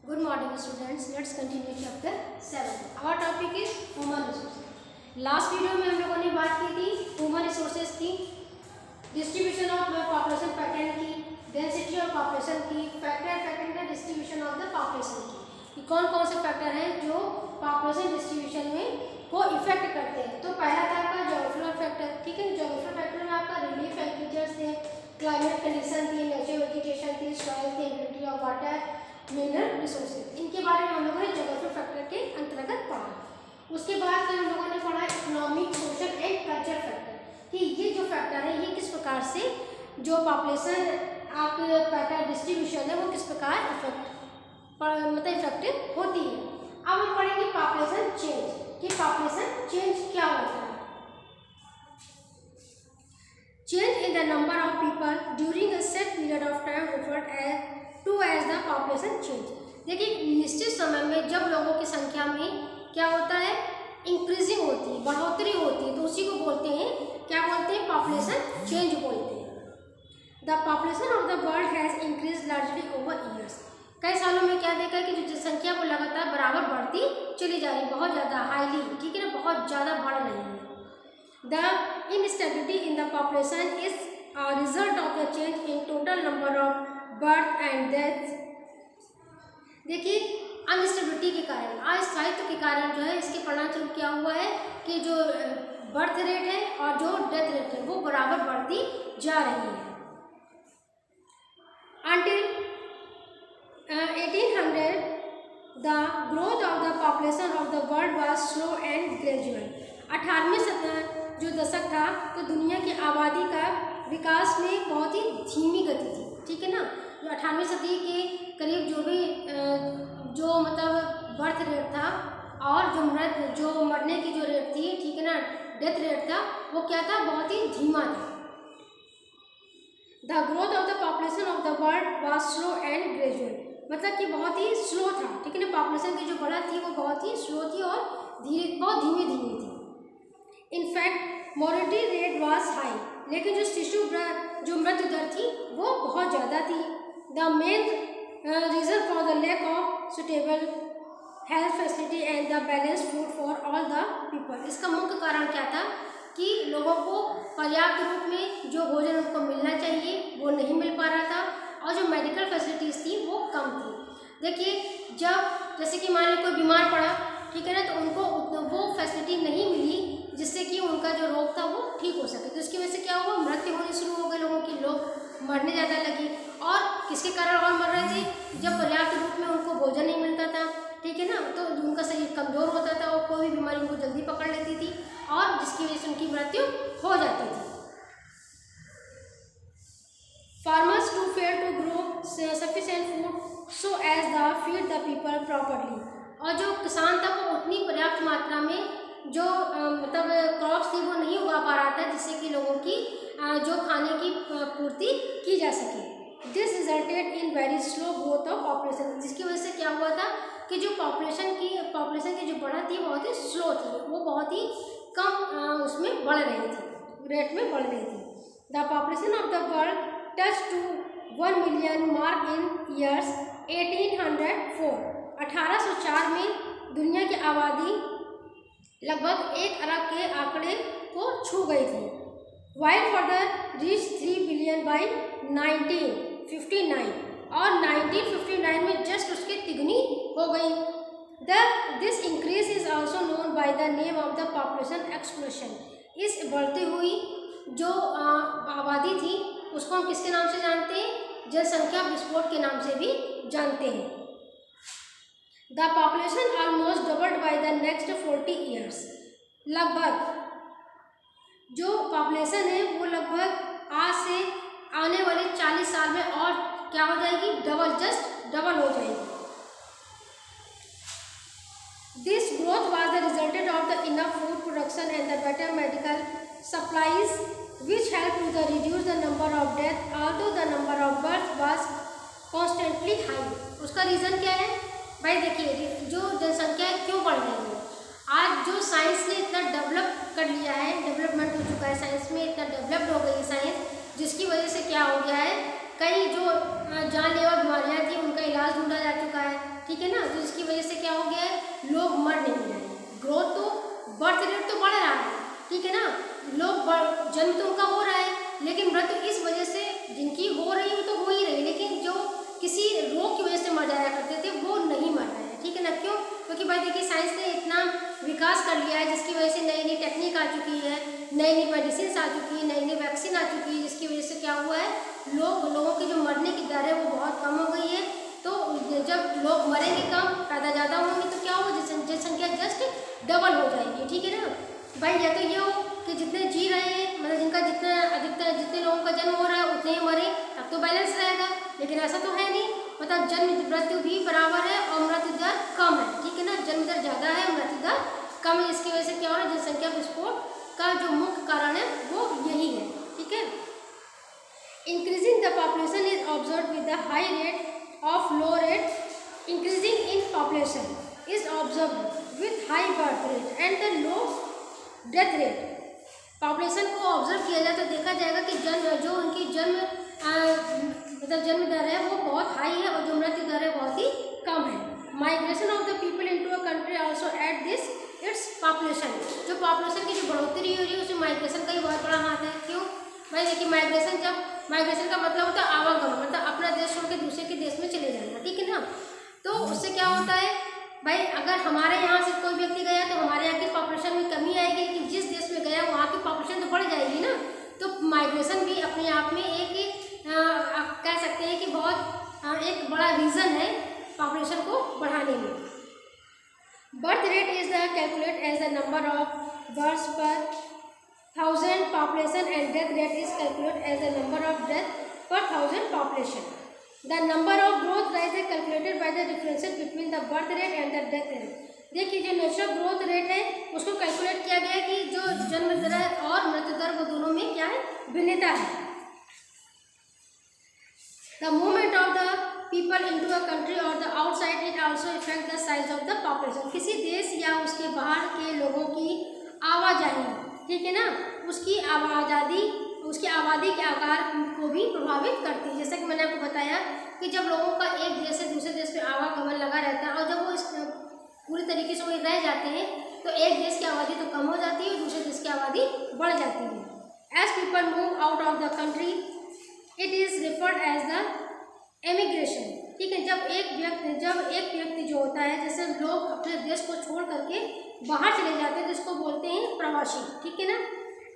Good morning students. Let's continue chapter 7. Our topic is human resources. Last video में हम लोगों ने बात की थी human resources की, distribution of population pattern की, density of population की, factor का distribution of the population की कौन कौन से फैक्टर हैं जो population distribution में को इफेक्ट करते हैं। तो पहला था आपका जोग्राफिकल फैक्टर, ठीक है। जोग्राफिकल फैक्टर में आपका रिलीफ फीचर्स थे, क्लाइमेट कंडीशन थी, नेचुरल वेजिटेशन थी, सॉइल थी, ability of water, mineral resources, इनके बारे में हम लोगों ने जोग्राफिकल फैक्टर के अंतर्गत पढ़ा। उसके बाद फिर हम लोगों ने पढ़ा economic, social and cultural factor कि ये जो फैक्टर है ये किस प्रकार से जो पॉपुलेशन आपके पैटर्न डिस्ट्रीब्यूशन है वो किस प्रकार इफेक्टिव होती है। अब हम पढ़ेंगे पॉपुलेशन चेंज कि पॉपुलेशन चेंज क्या होता है। Change in the number of people during a set period of time referred as the population change. देखिए निश्चित समय में जब लोगों की संख्या में क्या होता है, इंक्रीजिंग होती है, बढ़ोतरी होती है, तो उसी को बोलते हैं, क्या बोलते हैं, पॉपुलेशन चेंज बोलते हैं। The population of the world has increase largely over years. कई सालों में क्या देखा है कि जो जनसंख्या वो लगातार बराबर बढ़ती चली जा रही है, बहुत ज़्यादा हाईली, ठीक है ना, बहुत ज़्यादा बढ़ रही है। The instability in the population is a result of the change in total number of birth and death। देखिए अनस्टेबिलिटी के कारण, अस्थायित्व के कारण जो है इसके परिणामस्वरूप क्या हुआ है कि जो बर्थ रेट है और जो डेथ रेट है वो बराबर बढ़ती जा रही है। Until 1800 the growth of the population of the world was slow and gradual। 18वें जो दशक था तो दुनिया की आबादी का विकास में बहुत ही धीमी गति थी, ठीक है ना। जो 18वीं सदी के करीब जो भी जो मतलब बर्थ रेट था और जो मरने की जो रेट थी, ठीक है ना, डेथ रेट था, वो क्या था, बहुत ही धीमा था। The growth of the population of the world was slow and gradual, मतलब कि बहुत ही स्लो था, ठीक है ना। पॉपुलेशन की जो बढ़त थी वो बहुत ही स्लो थी और बहुत धीमी धीमी थी। In fact mortality rate was high, लेकिन जो शिशु जो मृत्यु दर थी वो बहुत ज़्यादा थी। The main reason for the lack of suitable health facility and the balance food for all the people. इसका मुख्य कारण क्या था कि लोगों को पर्याप्त रूप में जो भोजन उनको मिलना चाहिए वो नहीं मिल पा रहा था और जो मेडिकल फैसिलिटीज़ थी वो कम थी। देखिए जब जैसे कि मान लो कोई बीमार पड़ा, ठीक है ना, तो उनको वो फैसिलिटी नहीं मिली जिससे कि उनका जो रोग था वो ठीक हो सके, तो इसकी वजह से क्या हुआ, मृत्यु होनी शुरू हो गई लोगों की, लोग मरने ज़्यादा लगी। और किसके कारण और मर रहे थे, जब पर्याप्त रूप में उनको भोजन नहीं मिलता था, ठीक है ना, तो उनका शरीर कमज़ोर होता था और कोई भी बीमारी उनको जल्दी पकड़ लेती थी और जिसकी वजह से उनकी मृत्यु हो जाती थी। Farmers to fair to grow sufficient food so as the feed the people properly. और जो किसान था वो उतनी पर्याप्त मात्रा में जो मतलब क्रॉप्स थी वो नहीं उगा पा रहा था जिससे कि लोगों की जो खाने की पूर्ति की जा सके। This resulted in very slow growth of population, जिसकी वजह से क्या हुआ था कि जो पॉपुलेशन की जो बढ़त थी बहुत ही स्लो थी, वो बहुत ही कम उसमें बढ़ रही थी, रेट में बढ़ रही थी। The population of the world touch to 1 million mark in years 1804। 1804 में दुनिया की आबादी लगभग 1 अरब के आंकड़े को छू गई थी। While further reach 3 billion by 1959 और 1959 में जस्ट उसके तिगुनी हो गई। This increase is also known by the name of the population explosion. इस बढ़ती हुई जो आबादी थी उसको हम किसके नाम से जानते हैं, जनसंख्या विस्फोट के नाम से भी जानते हैं। The population almost doubled by the next 40 years. लगभग जो पॉपुलेशन है वो लगभग आज से आने वाले 40 साल में और क्या हो जाएगी, डबल हो जाएगी। This growth was the resulted of the enough food production and the better medical supplies which help to the reduce the number of death although the number of birth was constantly high. उसका reason क्या है भाई, देखिए जो जनसंख्या क्यों बढ़ रही है, आज जो साइंस ने इतना डेवलप कर लिया है, डेवलपमेंट हो चुका है साइंस में, इतना डेवलप्ड हो गई है साइंस, जिसकी वजह से क्या हो गया है, कई जो जानलेवा बीमारियां थी उनका इलाज ढूंढा जा चुका है, ठीक है ना, तो इसकी वजह से क्या हो गया है, लोग मर नहीं रहे। ग्रोथ तो, बर्थ रेट तो बढ़ रहा है, ठीक है ना, लोग जन्म तो उनका हो रहा है, लेकिन मृत्यु इस वजह से जिनकी हो रही है तो हो ही रही, लेकिन जो किसी रोग की वजह से मर जाया करते थे वो नहीं मर रहे हैं, ठीक है ना। क्यों? क्योंकि भाई देखिए साइंस ने इतना विकास कर लिया है, जिसकी वजह से नई नई टेक्निक आ चुकी है, नई नई मेडिसिन आ चुकी है, नई नई वैक्सीन आ चुकी है, जिसकी वजह से क्या हुआ है, लोगों की जो मरने की दर है वो बहुत कम हो गई है। तो जब लोग मरेंगे कम, पैदा ज़्यादा होंगे, तो क्या होगा, जनसंख्या जस्ट डबल हो जाएगी, ठीक है ना भाई। या तो ये हो कि जितने जी रहे हैं, मतलब जिनका जितना अधिकतर जितने लोगों का जन्म हो रहा है उतने ही मरे, तब तो बैलेंस रहेगा, लेकिन ऐसा तो है नहीं, मतलब जन्म मृत्यु भी बराबर है और मृत्यु दर कम है, ठीक है ना। जन्म दर ज़्यादा है, मृत्यु दर कम है, इसकी वजह से क्या हो रहा है, जनसंख्या विस्फोट का जो मुख्य कारण है वो यही है, ठीक है। Increasing the population is observe with the high rate of low rate increasing in population is observe with high birth rate and the low death rate. Population को ऑब्जर्व किया जाए तो देखा जाएगा कि जो उनकी जन्म दर है वो बहुत हाई है और जो मृत्यु दर है बहुत ही कम है। Migration of the people into a country also at this its population. जो पॉपुलेशन की जो बढ़ोतरी हो रही है उसमें माइग्रेशन का ही बहुत बड़ा हाथ है। क्यों भाई देखिए, माइग्रेशन का मतलब होता है आवागमन, मतलब अपना देश छोड़ के दूसरे के देश में चले जाना, ठीक है ना। तो उससे क्या होता है भाई, अगर हमारे यहाँ से कोई व्यक्ति गया तो हमारे यहाँ की पॉपुलेशन में कमी आएगी, लेकिन जिस देश में गया वहाँ की पॉपुलेशन तो बढ़ जाएगी ना। तो माइग्रेशन भी अपने आप में एक कह सकते हैं कि बहुत एक बड़ा रीज़न है पॉपुलेशन को बढ़ाने में। Birth rate is the calculate as the number of births per 1000 population and death rate is calculated as the number of death per 1000 population. The number of growth rate is calculated by the differences between the birth rate and the death rate. देखिए जो natural growth rate है उसको calculate किया गया कि जो जन्म दर और मृत्यु दर वो दोनों में क्या है, भिन्नता है। The movement of the people into a country or the outside it also affect the size of the population. किसी देश या उसके बाहर के लोगों की आवाजाही, ठीक है ना, उसकी आबादी के आकार को भी प्रभावित करती है। जैसा कि मैंने आपको बताया कि जब लोगों का एक देश से दूसरे देश में आवागमन लगा रहता है और जब वो इस पूरी तरीके से वो रह जाते हैं तो एक देश की आबादी तो कम हो जाती है और दूसरे देश की आबादी बढ़ जाती है। As people move out of the country it is referred as the emigration, ठीक है। जब एक व्यक्ति जो होता है, जैसे लोग अपने देश को छोड़ करके बाहर चले जाते हैं, जिसको बोलते हैं प्रवासी, ठीक है ना।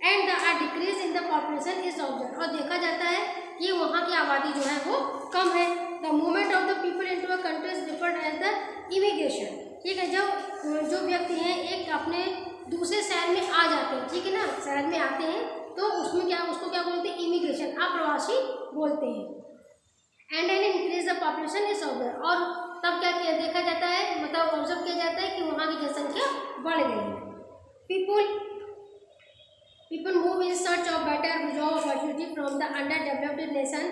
And the decrease in the population is observe, और देखा जाता है कि वहाँ की आबादी जो है वो कम है। The movement of the people into a country is referred as the immigration, ठीक है। जब जो व्यक्ति हैं एक अपने दूसरे शहर में आ जाते हैं, ठीक है ना, शहर में आते हैं तो उसमें उसको क्या बोलते हैं, इमिग्रेशन, अप्रवासी बोलते हैं। And an increase the population is observe, और तब क्या किया देखा जाता है, मतलब ऑब्जर्व किया जाता है कि वहाँ की जनसंख्या बढ़ गई है। People move in search of better job opportunity from the underdeveloped nation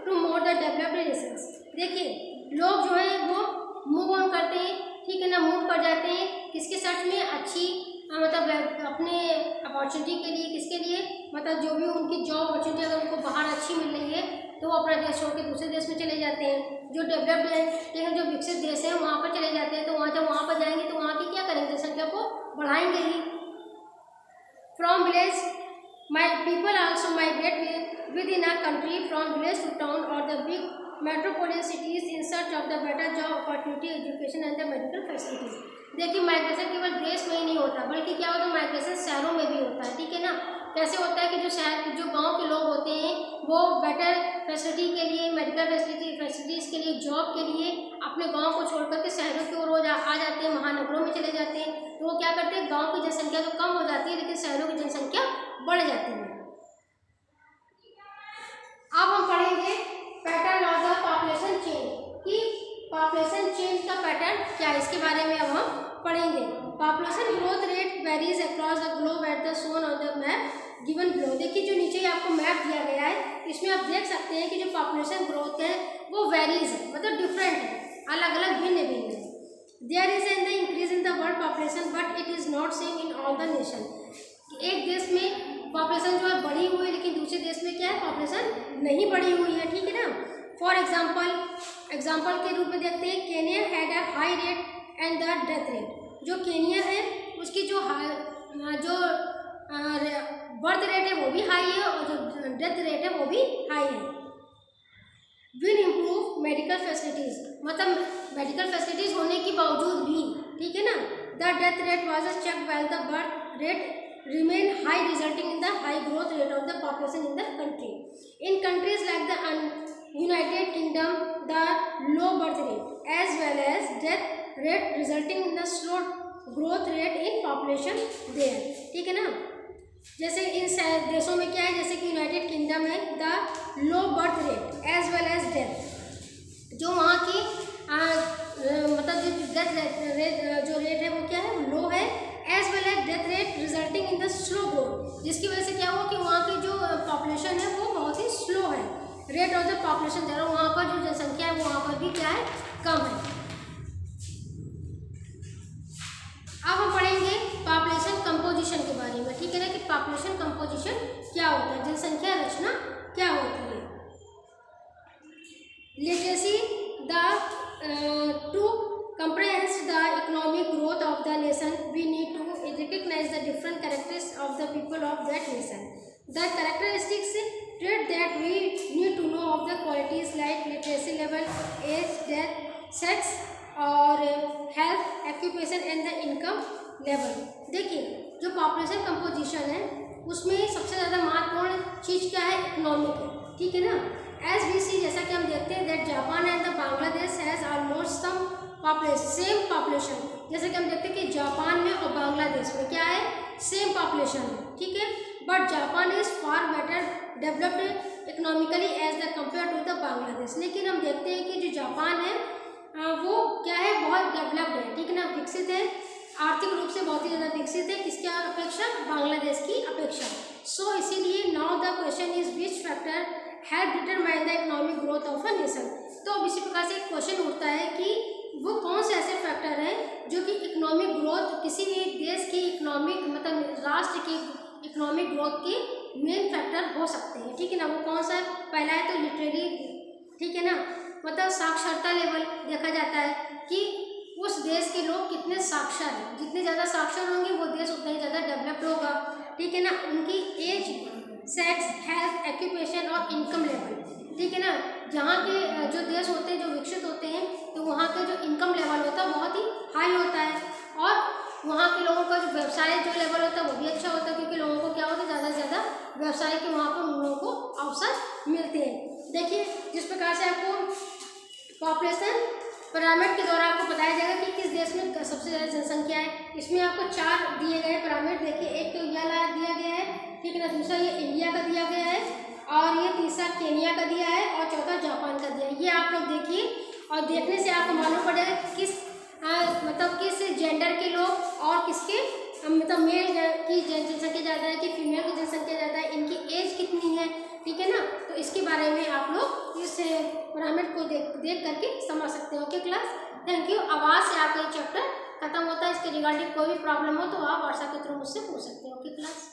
to more the developed nations. देखिए लोग जो है वो मूव ऑन करते हैं, ठीक है ना, मूव कर जाते हैं किसके सर्च में, अच्छी मतलब अपने अपॉर्चुनिटी के लिए, किसके लिए, मतलब जो भी उनकी जॉब अपॉर्चुनिटी अगर उनको बाहर अच्छी मिल रही है तो वो अपना देश छोड़ के दूसरे देश में चले जाते हैं। जो डेवलप्ड है, ठीक है, जो विकसित देश है वहाँ पर चले जाते हैं। तो जब वहाँ पर जाएंगे तो वहाँ की क्या करेंगे, जनसंख्या को बढ़ाएंगे ही। From village, my people also migrate within a country from village to town or the big metropolitan cities in search of the better job opportunity, education and the medical facilities. देखिए माइग्रेशन केवल देश में ही नहीं होता, बल्कि क्या होता है, माइग्रेशन शहरों में भी होता है, ठीक है ना। कैसे होता है कि जो गांव के लोग होते हैं वो बेटर फैसिलिटी के लिए, मेडिकल फैसिलिटीज़ के लिए, जॉब के लिए अपने गांव को छोड़ करके शहरों की ओर रोज आ जाते हैं, महानगरों में चले जाते हैं। तो वो क्या करते हैं, गांव की जनसंख्या तो कम हो जाती है लेकिन शहरों की जनसंख्या बढ़ जाती है। अब हम पढ़ेंगे pattern of the population change, कि पॉपुलेशन चेंज का पैटर्न क्या है, इसके बारे में अब हम पढ़ेंगे। Population growth rate varies across the globe at the shown on the map given below. देखिए जो नीचे आपको मैप दिया गया है इसमें आप देख सकते हैं कि जो पॉपुलेशन ग्रोथ है वो वेरीज है, मतलब डिफरेंट है, अलग अलग भिन्न है। There is an the increase in the world population but it is not same in all the nation. एक देश में पॉपुलेशन जो है बढ़ी हुई है लेकिन दूसरे देश में क्या है, पॉपुलेशन नहीं बढ़ी हुई है, ठीक है ना। फॉर एग्जाम्पल के रूप में देखते हैं, Kenya had a rate and the death rate. जो केनिया है उसकी जो बर्थ रेट है वो भी हाई है और जो डेथ रेट है वो भी हाई है। विल इम्प्रूव मेडिकल फैसिलिटीज़, मतलब मेडिकल फैसिलिटीज़ होने के बावजूद भी, ठीक है ना, the death rate was check well the birth rate remain high, resulting in the high growth rate of the population in the country. In countries like the United Kingdom, the low birth rate as well as death rate resulting in the slow growth rate in population there, ठीक है ना। जैसे इन देशों में क्या है, जैसे कि यूनाइटेड किंगडम में the low birth rate as well as death, जो वहाँ की मतलब जो डेथ जो रेट है वो क्या है, लो है, as well as death rate resulting in the slow growth, जिसकी वजह से क्या हुआ कि वहाँ की जो पॉपुलेशन है वो बहुत ही स्लो है, रेट ऑफ द पॉपुलेशन ज़्यादा, वहाँ पर जो जनसंख्या है वो वहाँ पर भी क्या है, कम है। अब हम पढ़ेंगे पॉपुलेशन कंपोजिशन के बारे में, ठीक है ना, कि पॉपुलेशन कंपोजिशन क्या होता है, जनसंख्या रचना क्या होती है। Literacy the two comprehend the economic growth of the nation, we need to recognize the different characteristics of the people of that nation. The characteristics trait that we need to know of the qualities like literacy level, age, death, sex और health, occupation and the income level। देखिए जो population composition है उसमें सबसे ज़्यादा महत्वपूर्ण चीज़ क्या है, इकोनॉमिक है, ठीक है ना। एज वी सी, जैसा कि हम देखते हैं that Japan and the Bangladesh has almost some same population, जैसे कि हम देखते हैं कि जापान में और बांग्लादेश में क्या है, सेम पॉपुलेशन है, ठीक है, but Japan is far better developed economically as the compare to the Bangladesh. लेकिन हम देखते हैं कि जो जापान है वो क्या है, बहुत डेवलप्ड है, ठीक है ना, विकसित है, आर्थिक रूप से बहुत ही ज़्यादा विकसित है, किसके अपेक्षा, बांग्लादेश की अपेक्षा। सो इसीलिए now the question is which factor have determine the economic growth of a nation. तो इसी प्रकार से एक क्वेश्चन उठता है कि वो कौन से ऐसे फैक्टर हैं जो कि इकोनॉमिक ग्रोथ, किसी भी देश की इकोनॉमिक मतलब राष्ट्र की इकोनॉमिक ग्रोथ के मेन फैक्टर हो सकते हैं, ठीक है ना। वो कौन सा है, पहला है तो लिटरेरी, ठीक है ना, मतलब साक्षरता लेवल देखा जाता है कि उस देश के लोग कितने साक्षर हैं, जितने ज़्यादा साक्षर होंगे वो देश उतना ही ज़्यादा डेवलप्ड होगा, ठीक है ना। उनकी एज, सेक्स, हेल्थ, ऑक्यूपेशन और इनकम लेवल, ठीक है ना। जहाँ के जो देश होते हैं जो विकसित होते हैं तो वहाँ के जो इनकम लेवल होता है बहुत ही हाई होता है और वहाँ के लोगों का जो व्यवसाय जो लेवल होता है वो भी अच्छा होता है, क्योंकि लोगों को क्या होता है, ज़्यादा से ज़्यादा व्यवसाय के वहाँ पर उन लोगों को अवसर मिलते हैं। देखिए जिस प्रकार से आपको पॉपुलेशन पिरामिड के द्वारा आपको बताया जाएगा कि किस देश में सबसे ज़्यादा जनसंख्या है। इसमें आपको 4 दिए गए पिरामिड, देखिए एक तो ये वाला दिया गया है, ठीक है ना, दूसरा ये इंडिया का दिया गया है और ये तीसरा केनिया का दिया है और चौथा जापान का दिया है। ये आप लोग देखिए और देखने से आपको मालूम पड़ेगा किस मतलब किस जेंडर के लोग और किसके मतलब मेल की जनसंख्या ज़्यादा है कि फीमेल की जनसंख्या ज़्यादा है, इनकी एज कितनी है, ठीक है ना। तो इसके बारे में आप लोग इस पिरामिड को देख करके समझ सकते हो। Okay class, thank you. आवाज़ से आपका ये चैप्टर खत्म होता है। इसके रिगार्डिंग कोई भी प्रॉब्लम हो तो आप व्हाट्सएप के थ्रू मुझसे पूछ सकते हो। Okay class.